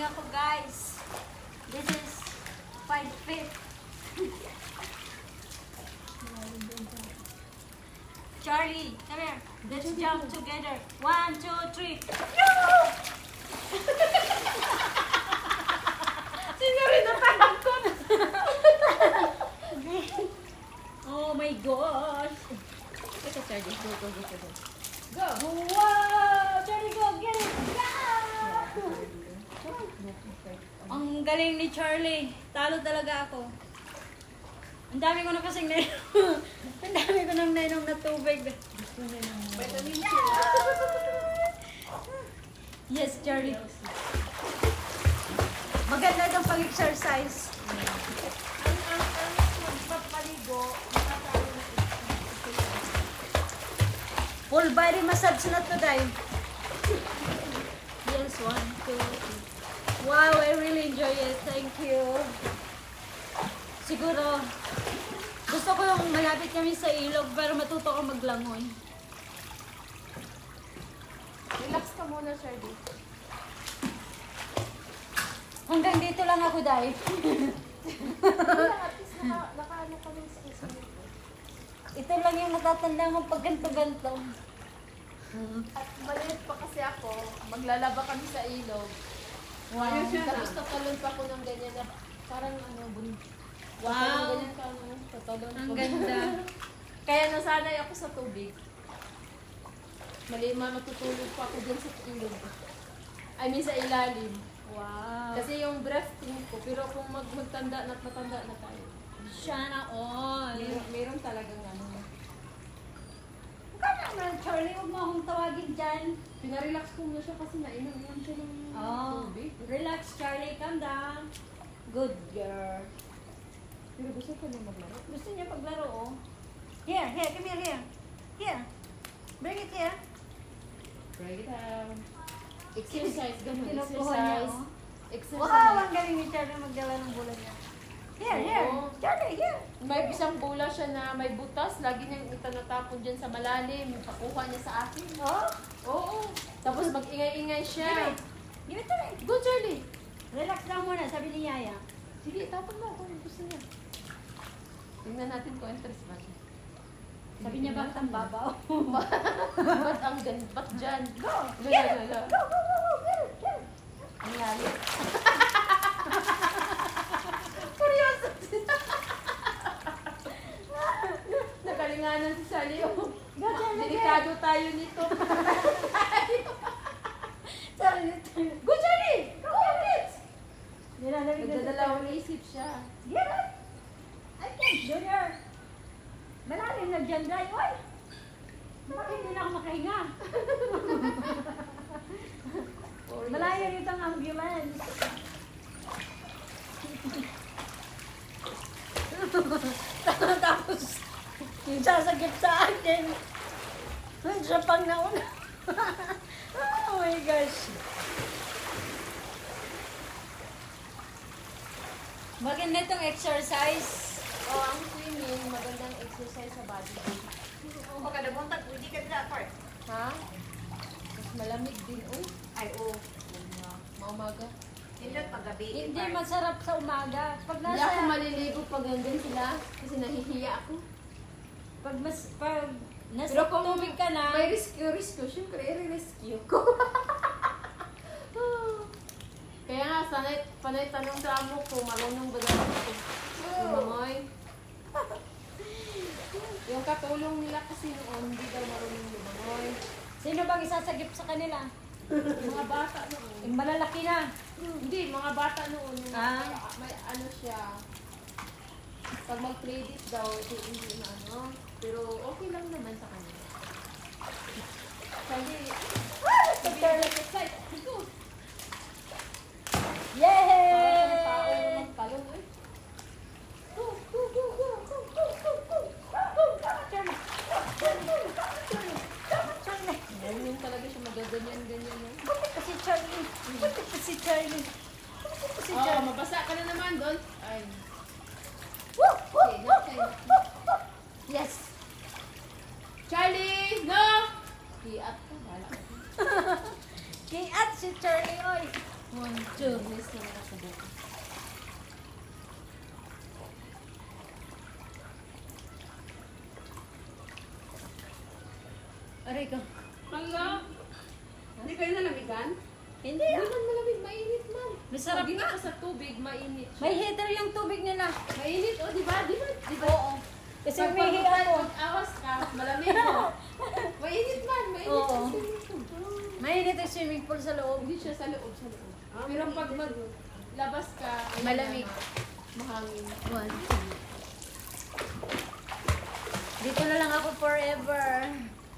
ako, guys. This is 5 feet. Charlie, come here. Let's jump together. 1, 2, 3. Sino rin natakot ko na? Oh my gosh. Ito, Charlie. Go, go, go, go. Go. Wow! Charlie, go. Get it. Go! Ang galing ni Charlie. Talo talaga ako. Ang dami ko na kasing nainom. Ang dami ko nang nainom na tubig. Yes, Charlie. Maganda itong pag-exercise. Full body massage na today. Yes, 1, 2, 3. Wow, I really enjoy it. Thank you. Siguro, gusto ko yung malapit kami sa ilog pero matuto ko maglangoy. Relax ka muna, Charlie. Hanggang dito lang ako, Day. At least nakaano ka rin sa susunod. Ito lang yung natatanda mo pag ganto-ganto. At maliit pa kasi ako, maglalaba kami sa ilog. Wow. Tapos tatalon pa ako ng ganyan na parang ano, Wow. ganyan ka, ano, tatalon Ang ko. ganda. Kaya nasanay ako sa tubig. Matutulog pa ako dyan sa ilog. I mean sa ilalim. Wow. Kasi yung breathing ko, pero kung magtanda na matanda na tayo. Sana all. Meron talagang ano. Kaya naman, Charlie, huwag mo akong tawagin dyan. Pinarelax ko na siya kasi nainom siya ng tubig. Relax, Charlie. Calm down. Good girl. Pero gusto ko na maglaro. Gusto niya paglaro, oh. Here, come here. Here. Bring it here. Break it down. Exercise, ganun. Kinukuha niya, Exercise. oh. Exercise. Wow, ang galing ni Charlie magdala ng bola niya. Here. Oo. Charlie, here. May isang bola siya na may butas. Lagi niyang itanatapon dyan sa malalim. Pakuha niya sa akin. Oh, Oo. Tapos mag-ingay-ingay siya. give it to me. Go, Charlie. Relax lang muna, sabi ni Yaya. Sige, tapon mo kung gusto niya. Tingnan natin kung interest ba siya. Sabi niya, bakit ang babaw? Ba't ang ganda? Ba't dyan? Go! Get it! Go! Get it! Ang lalim. Seryoso! Nakalinganan si Sally. Delikado tayo nito. Go, Charlie! Go, get it! Nagdadalawang isip siya. Get it! I can't, Junior. Malalim na dyan, Day. Oy! Bakit hindi na ako makahinga? Malayo rito ang ambulance. Tapos, yung sasagip sa akin. Siya pang nauna. Oh my gosh. Maganda itong exercise. Ang swimming, magandang exercise sa body. O kada buntag, pwede ka sa part. Ha? Mas malamig din. Uy, Ay, oo. maumaga. Hindi paggabi. Hindi masarap sa umaga. Pag Hindi ako nasa maliligo pag nandun sila kasi nahihiya ako. pag nasa Pero kung tubig ka na, may rescue, syempre i-rescue ko. Kaya nga, panay tanong sa amo ko, marunong ba daw ako lumangoy? Yung katulong nila kasi noon, hindi daw marunong lumangoy. sino bang isasagip sa kanila? Mga bata noon. Yung malalaki na. Hindi, mga bata noon. Ah. May ano siya. Pag mag-credit daw, hindi na ano. Pero okay lang naman sa kanila. Sabi, sabi na excited. Go! Yay! Parang tao naman talong eh. Go, go, go, go, go, go, go, go. Ganyan talaga siya magaganyan-ganyan. Bakit pa si Charlie? Bakit pa si Charlie? Bakit pa si Oo, Charlie? mabasa ka na naman doon. Ay. Woo! Okay, okay. Yes! Charlie! No! Hiat ka, wala ka. Kiat si Charlie, oy! 1, 2. Miss na lang sa buka. Aray ko. Hala. Hindi kayo nalamigan? Hindi Hindi ah. man malamig, mainit man. Masarap Pag nga. ka sa tubig, mainit siya. May heater yung tubig nila. Mainit, o, di ba? Di ba? Di ba? Oo. Kasi Pag umihi pagutan, ako. pag awas ka, malamig mo. Mainit man, mainit Oo. ang swimming pool. Mainit yung swimming pool sa loob. Hindi siya sa loob, sa loob. Pero pag maglabas ka, ayun Malamig. na, mahangin. 1, 2. Dito na lang ako forever.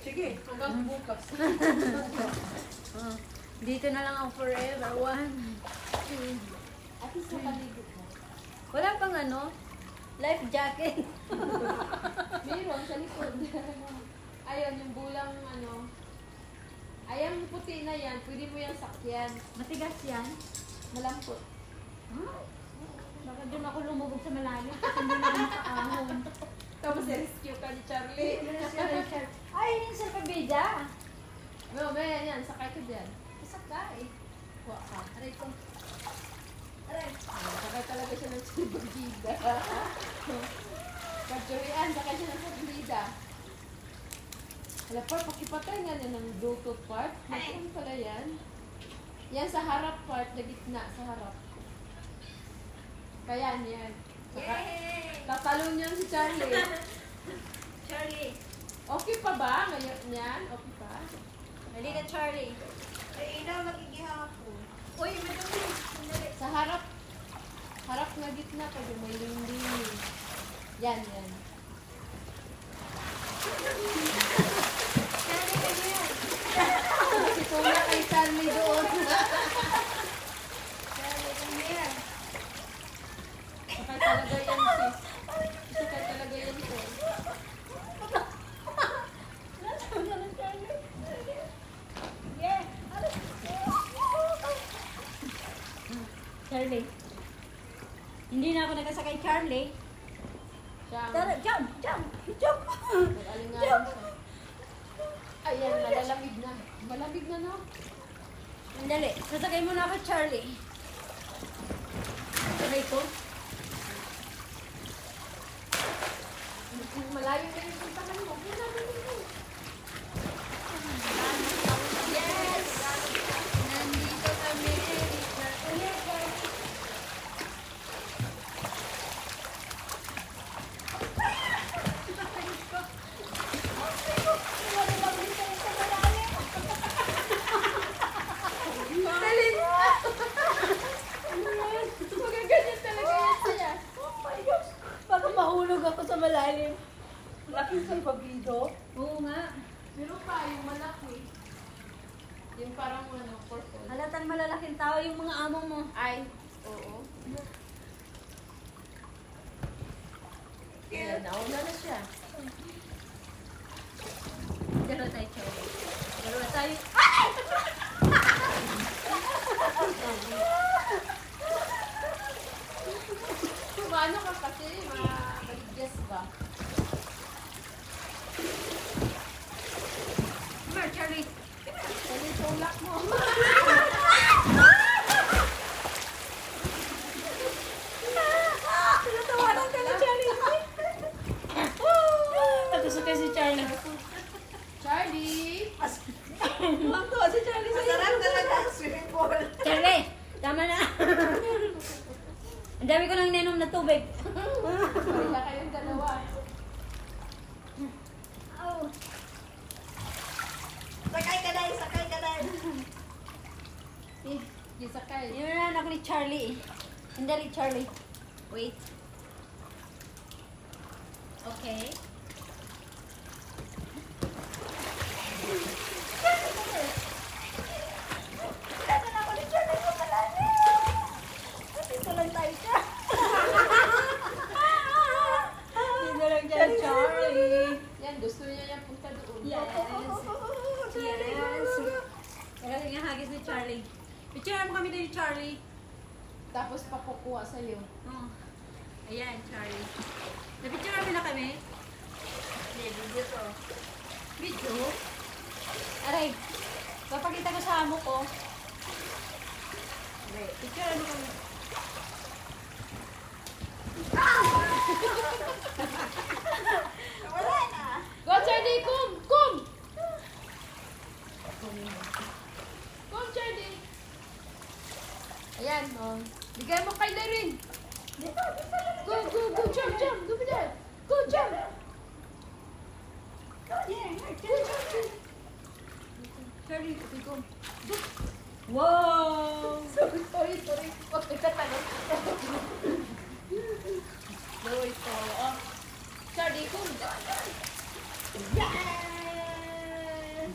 Sige. Hanggang bukas. Oh, dito na lang ako forever. 1, 2. At least sa paligid mo. Wala pang ano? Life jacket. Meron sa likod. Ayun, yung bulang ano. Ayang puti na yan, pwede mo yung sakyan. Matigas yan. Malampot. Huh? Baka doon ako lumubog sa malalim kasi hindi na ako makaahon. Tapos rescue ka ni Charlie. Ay, yun sa pabida. No, may yan, sakay ka dyan. Sakay. Kuha ka. Aray ko. Aray. Sakay talaga siya ng sabagida. Pagkurian, sakay siya ng sabagida. Hala pa, pakipatay nga niya ng Bluetooth part. Ano pala yan? Yan sa harap part, na gitna, sa harap. Kaya yan. Yay! Tatalon niyan si Charlie. Charlie. Okay pa ba ngayon niyan? Okay pa? Halika, Charlie. Ay, ina, magigihapon. Uy, madumi. Sandali. Sa harap. Harap na gitna pag may linding. Yan, yan. Charlie, ganyan. Kasi tula kay Charlie doon. Charlie, ganyan. Sakay talaga yan, sis. Sakay talaga yan, sis. Yeah. Charlie. Hindi na ako nakasakay, Charlie. Siya, Tara, jump, jump, jump. nag-alingalan siya. Ayan, malalamig na. Malamig na, no? Sandali, sasakay mo na ako, Charlie. Sabay ko. Malayo na yung puntahan mo. Yan na, yan na. Yes! Nandito kami. Magaganyan talaga yan siya. Oh my gosh! Baka mahulog ako sa malalim. Laking salbabido. Oo nga. Pero pa, yung malaki. Yung parang ano, purple. Halatang malalaking tao yung mga amo mo. Ay, oo. Ayan, nauna na siya. Dalawa tayo, Charlie. Dalawa tayo. Kumano ka kasi, maligyan ba? Come on, Charlie. Dali tulak mo. Natawanan ka na, Charlie. Natusok si Charlie. Charlie! Tuwang-tuwa si Charlie sa Masarap talaga ang swimming pool. Charlie, tama na. Ang dami ko nang ninom na tubig. Wala kayong dalawa. Oh. Sakay ka dahil, sakay ka dahil. Gisakay. Yun na anak ni Charlie. Sandali, Charlie. Wait. Okay. Nasaan ako ni Charlie sa malalim? Dito lang tayo siya. Dito lang siya, Charlie. Yan, gusto niya yan punta doon. Yes. Yes. Kaya nga hagis ni Charlie. Picturean mo kami din ni Charlie. Tapos pakukuha sa'yo. Oh. Ayan, Charlie. Napicturean mo na kami? Hindi, video to. Video? Aray, papakita ko sa amo ko. Picture ano kami? Wala na. Go, Charlie! Kum! Kum! Kum, Charlie! Ayan, oh. Bigay mo kay Darin. Go, go, go, jump, jump. Go, Bidal. Go, jump. Charlie, ikaw. Wow! Sorry. Huwag nagtatanong. No, ito. Oh. Charlie, kum. Yes!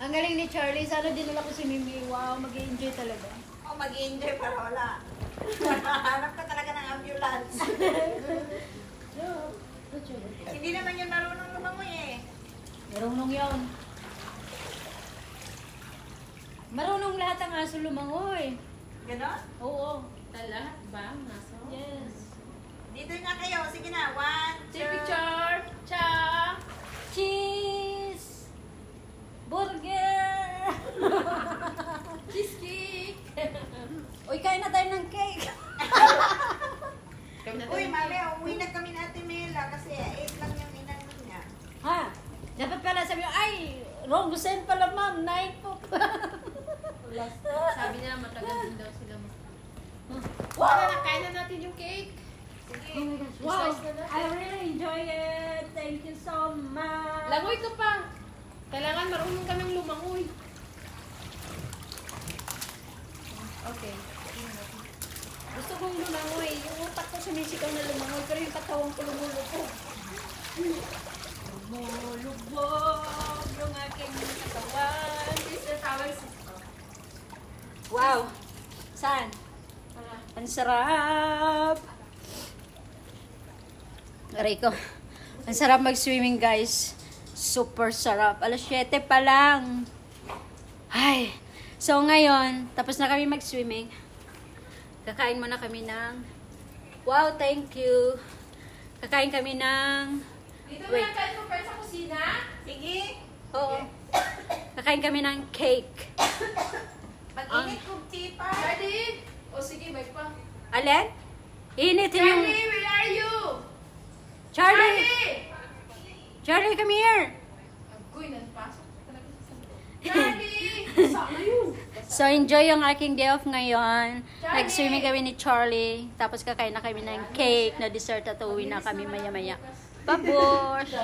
Ang galing ni Charlie. Sana dinala ko si Mimi. Wow, mag-enjoy talaga. Oh, mag-enjoy para wala. Hanap ka talaga ng ambulance. Hindi naman yun marunong lumangoy eh. Marunong yun. Marunong lahat ang aso lumangoy. Ganon? Oo. Lahat ba? Nasa? Yes. Dito na kayo. Sige na. 1, 2. Take picture. Cha! Cheese! Burger! Cheesecake! Uy, kain na tayo ng cake. Uy, mami, uwi na kami na Ate Mela kasi 8 lang yung inano niya. Ha? Dapat pala sabi mo, ay, wrong send pala ma'am, 9 po. Sabi nila matagal din daw sila. Wow! Kain na natin yung cake. Oh my gosh, wow! I really enjoy it. Thank you so much. Langoy ka pa. Kailangan marunong ka ng lumangoy. Okay. Gusto kong lumangoy. Yung utak ko sumisigaw na lumangoy, pero yung katawan ko lumulubog. Lumulubog yung aking katawan. This is our sister. Wow! Saan? Ang sarap! Aray ko. Ang sarap mag-swimming, guys. Super sarap. Alas 7 pa lang. Ay. So, ngayon, tapos na kami mag-swimming. Kakain muna kami ng... Wow, thank you. Kakain kami ng... Dito Wait. na kain mo pa sa kusina? Sige. Oo. Kakain kami ng cake. Pag-init kong tipa. Charlie! O sige, bye pa. Alin? Initin yung... Charlie, where are you? Charlie! Charlie, come here! Agoy, nagpasok talaga sa Charlie! Sama yun. So, enjoy yung aking day off ngayon. Nag-swimming kami ni Charlie. Tapos kakain na kami ng cake na dessert at uwi na kami maya-maya. Babush!